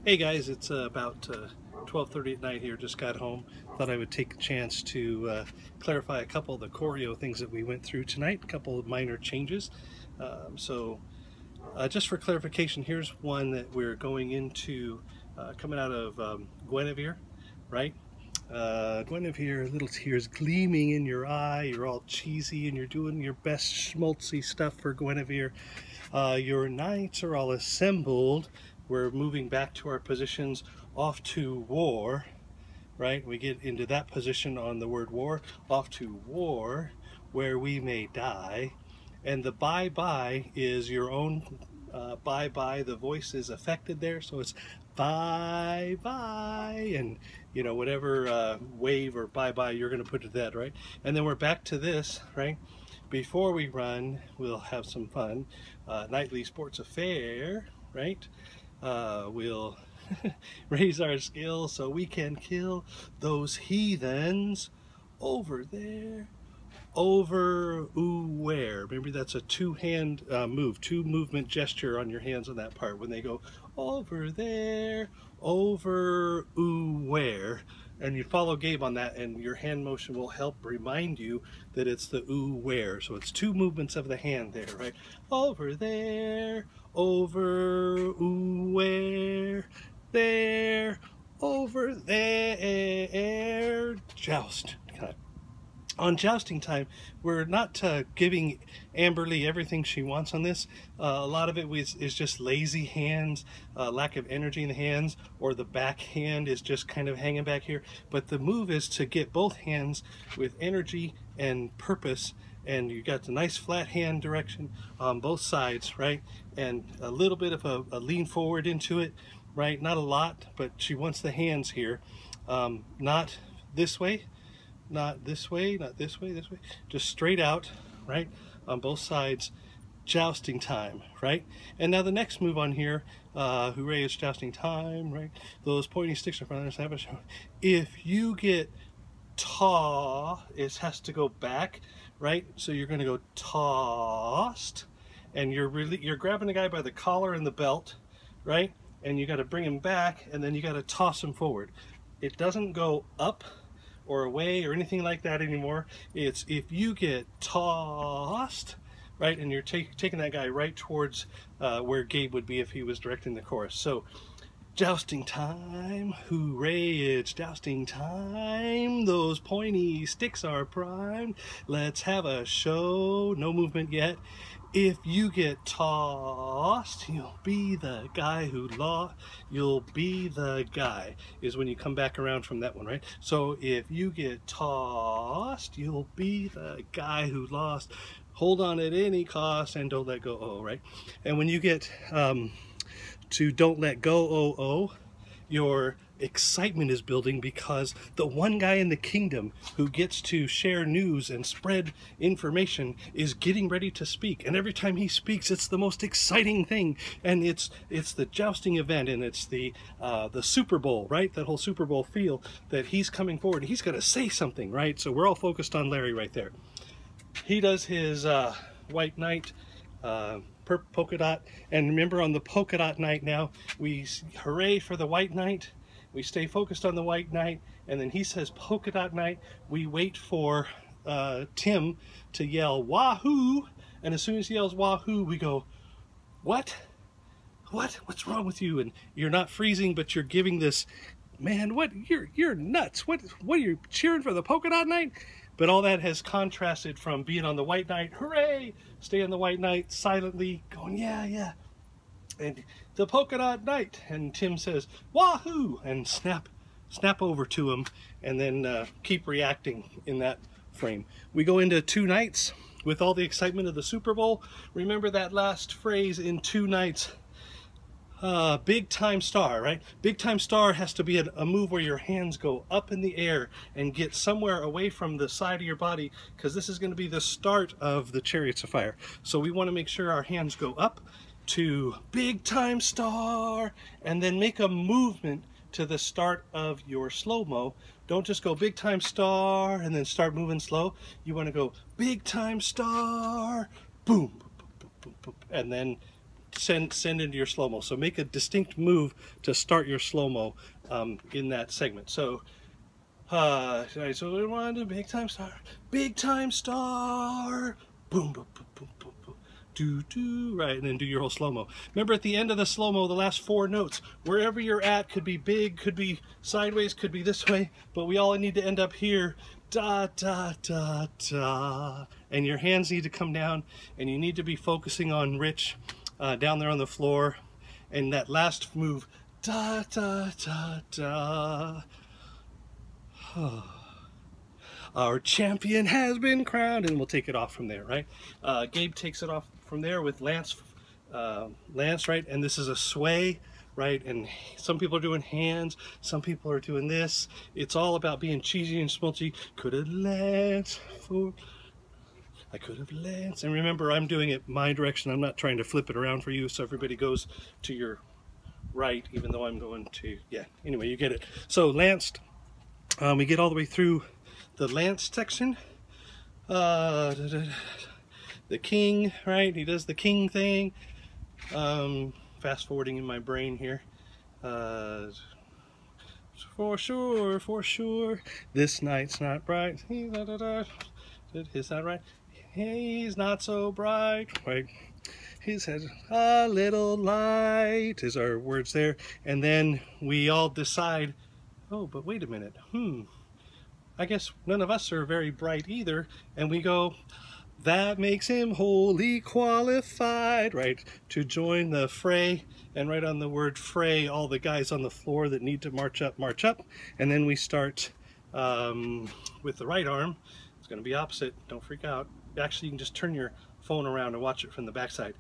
Hey guys, it's about 12:30 at night here. Just got home. Thought I would take a chance to clarify a couple of the choreo things that we went through tonight. A couple of minor changes. Just for clarification, here's one that we're going into coming out of Guinevere, right? Guinevere, little tears gleaming in your eye. You're all cheesy and you're doing your best schmaltzy stuff for Guinevere. Your knights are all assembled. We're moving back to our positions, off to war, right? We get into that position on the word war, off to war, where we may die. And the bye-bye is your own bye-bye. The voice is affected there, so it's bye-bye, and you know, whatever wave or bye-bye you're going to put to that, right? And then we're back to this, right? Before we run, we'll have some fun. Nightly sports affair, right? We'll raise our skills so we can kill those heathens over there, over where. Remember, that's a two-hand move, two-movement gesture on your hands on that part when they go over there, over where. And you follow Gabe on that, and your hand motion will help remind you that it's the where. So it's two movements of the hand there, right? Over there, over where, there, over there, joust. On jousting time, we're not giving Amberly everything she wants on this. A lot of it is just lazy hands, lack of energy in the hands, or the back hand is just kind of hanging back here. But the move is to get both hands with energy and purpose, and you got the nice flat hand direction on both sides, right? And a little bit of a lean forward into it, right? Not a lot, but she wants the hands here, not this way. Not this way, not this way, this way. Just straight out, right? On both sides, jousting time, right? And now the next move on here, hooray, it's jousting time, right? Those pointy sticks in front of us. If you get it has to go back, right? So you're going to go tossed, and you're grabbing the guy by the collar and the belt, right? And you got to bring him back, and then you got to toss him forward. It doesn't go up or away or anything like that anymore. It's if you get tossed, right, and you're taking that guy right towards where Gabe would be if he was directing the chorus. So jousting time, hooray, it's jousting time, those pointy sticks are primed, let's have a show, no movement yet. If you get tossed, you'll be the guy who lost. You'll be the guy is when you come back around from that one, right? So if you get tossed, you'll be the guy who lost. Hold on at any cost and don't let go, right? And when you get to don't let go, your excitement is building because the one guy in the kingdom who gets to share news and spread information is getting ready to speak, and every time he speaks it's the most exciting thing, and it's the jousting event, and it's the Super Bowl, right? That whole Super Bowl feel that he's coming forward, he's got to say something, right? So we're all focused on Larry right there. He does his white knight polka dot, and remember, on the polka dot night now, we hooray for the white knight. We stay focused on the white knight, and then he says polka dot night. We wait for Tim to yell wahoo, and as soon as he yells wahoo, we go, what? What's wrong with you? And you're not freezing, but you're giving this, man, what? You're nuts. What are you cheering for, the polka dot night? But all that has contrasted from being on the white knight, hooray, stay on the white knight, silently going, yeah. And the polka dot night, and Tim says wahoo, and snap over to him, and then keep reacting in that frame. We go into two nights with all the excitement of the Super Bowl. Remember that last phrase in two nights, big time star, right? Big time star has to be a move where your hands go up in the air and get somewhere away from the side of your body, because this is going to be the start of the Chariots of Fire. So we want to make sure our hands go up to big time star, and then make a movement to the start of your slow-mo. Don't just go big time star and then start moving slow. You want to go big time star, boom, boom, boom, boom, boom, and then send into your slow-mo. So make a distinct move to start your slow-mo in that segment. So so we want to big time star, boom, boom, boom, boom, boom, boom, do, do, right, and then do your whole slow-mo. Remember, at the end of the slow-mo, the last 4 notes, wherever you're at, could be big, could be sideways, could be this way, but we all need to end up here, da, da, da, da, and your hands need to come down, and you need to be focusing on Rich down there on the floor, and that last move, da, da, da, da. Our champion has been crowned, and we'll take it off from there, right? Gabe takes it off from there with Lance, right? And this is a sway, right? And some people are doing hands, some people are doing this. It's all about being cheesy and smudgy. Could have Lance for, I could have Lance. And remember, I'm doing it my direction. I'm not trying to flip it around for you, so everybody goes to your right, even though I'm going to, yeah. Anyway, you get it. So Lance. We get all the way through the Lance section. The king, right? He does the king thing. Fast forwarding in my brain here. For sure, this night's not bright. Is that right? He's not so bright, right? His head a little light is our words there. And then we all decide, oh, but wait a minute, I guess none of us are very bright either, and we go, that makes him wholly qualified, right, to join the fray, and right on the word fray, all the guys on the floor that need to march up, and then we start with the right arm. It's going to be opposite, don't freak out. Actually, you can just turn your phone around and watch it from the backside.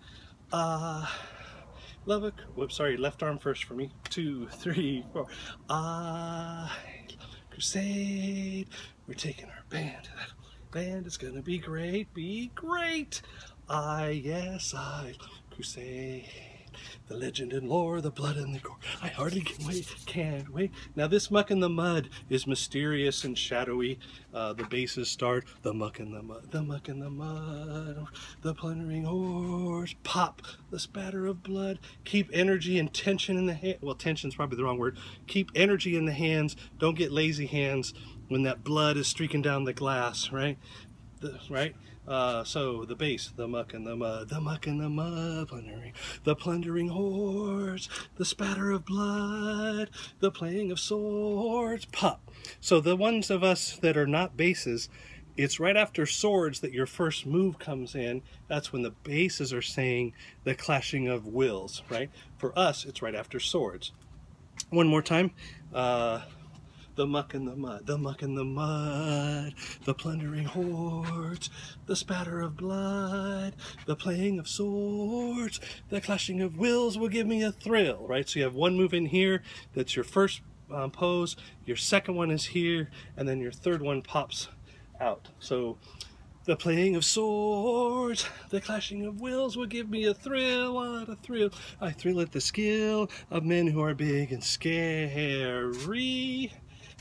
Love it. Whoops, sorry, left arm first for me. 2, 3, 4. Crusade. We're taking our band to that land. It's gonna be great, yes, I crusade. The legend and lore, the blood and the gore. I hardly can't wait. Now this muck in the mud is mysterious and shadowy. The basses start, the muck in the mud, the muck in the mud, the plundering horse, pop, the spatter of blood. Keep energy and tension in the hand. Well, tension's probably the wrong word. Keep energy in the hands. Don't get lazy hands when that blood is streaking down the glass, right? So the bass, the muck and the mud, plundering, the plundering horse, the spatter of blood, the playing of swords, pop. So the ones of us that are not basses, it's right after swords that your first move comes in. That's when the basses are saying the clashing of wills, right? For us, it's right after swords. One more time. The muck and the mud, the muck and the mud, the plundering hordes, the spatter of blood, the playing of swords, the clashing of wills will give me a thrill, right? So you have one move in here, that's your first pose, your second one is here, and then your third one pops out. So the playing of swords, the clashing of wills will give me a thrill, what a thrill. I thrill at the skill of men who are big and scary.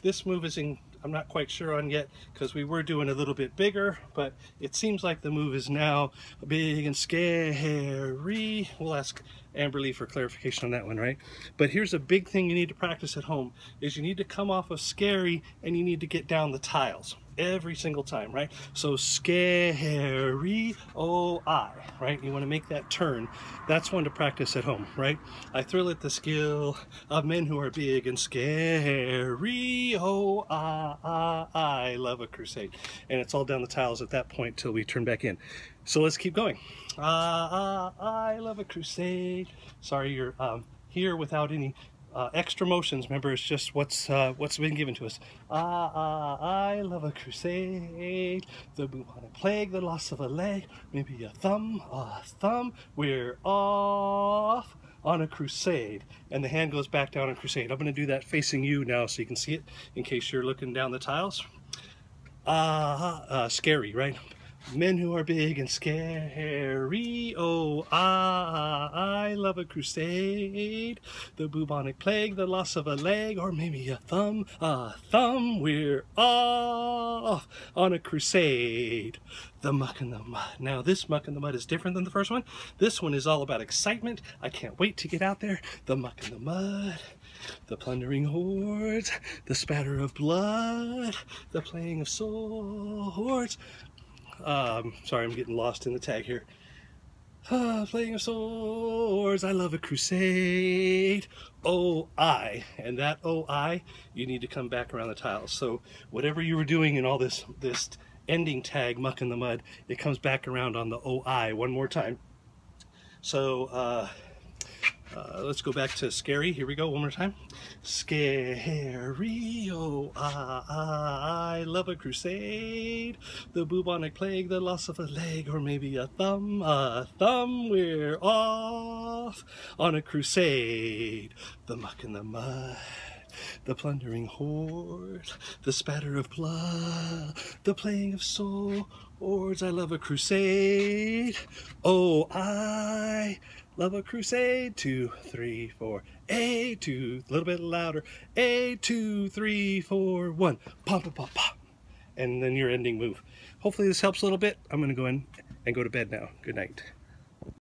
This move is I'm not quite sure on yet because we were doing a little bit bigger, but it seems like the move is now big and scary. We'll ask Amberly for clarification on that one, right? But here's a big thing you need to practice at home is you need to come off of scary and you need to get down the tiles every single time, right? So scary, oh-I, right? You want to make that turn. That's one to practice at home, right? I thrill at the skill of men who are big and scary, oh-I love a crusade. And it's all down the tiles at that point till we turn back in. So let's keep going. I love a crusade. Sorry, you're here without any extra motions. Remember, it's just what's been given to us. I love a crusade. The bubonic plague, the loss of a leg, maybe a thumb. We're off on a crusade. And the hand goes back down on crusade. I'm going to do that facing you now so you can see it in case you're looking down the tiles. Scary, right? Men who are big and scary, oh, I love a crusade. The bubonic plague, the loss of a leg, or maybe a thumb, we're off on a crusade. The Muck in the Mud. Now this Muck in the Mud is different than the first one. This one is all about excitement. I can't wait to get out there. The Muck in the Mud, the plundering hordes, the spatter of blood, the playing of swords. Sorry, I'm getting lost in the tag here. Playing of swords, I love a crusade. Oh, and that oh, you need to come back around the tiles. So whatever you were doing in all this ending tag, Muck in the Mud, it comes back around on the oh, one more time. So let's go back to scary. Here we go, one more time. Scary, oh, I love a crusade. The bubonic plague, the loss of a leg, or maybe a thumb, we're off on a crusade. The Muck in the Mud, the plundering horde, the spatter of blood, the playing of swords, I love a crusade. Oh, I love a crusade. 2, 3, 4. A, 2, a little bit louder. A, 2, 3, 4, 1. Pop, pop, pop, pop. And then your ending move. Hopefully this helps a little bit. I'm going to go in and go to bed now. Good night.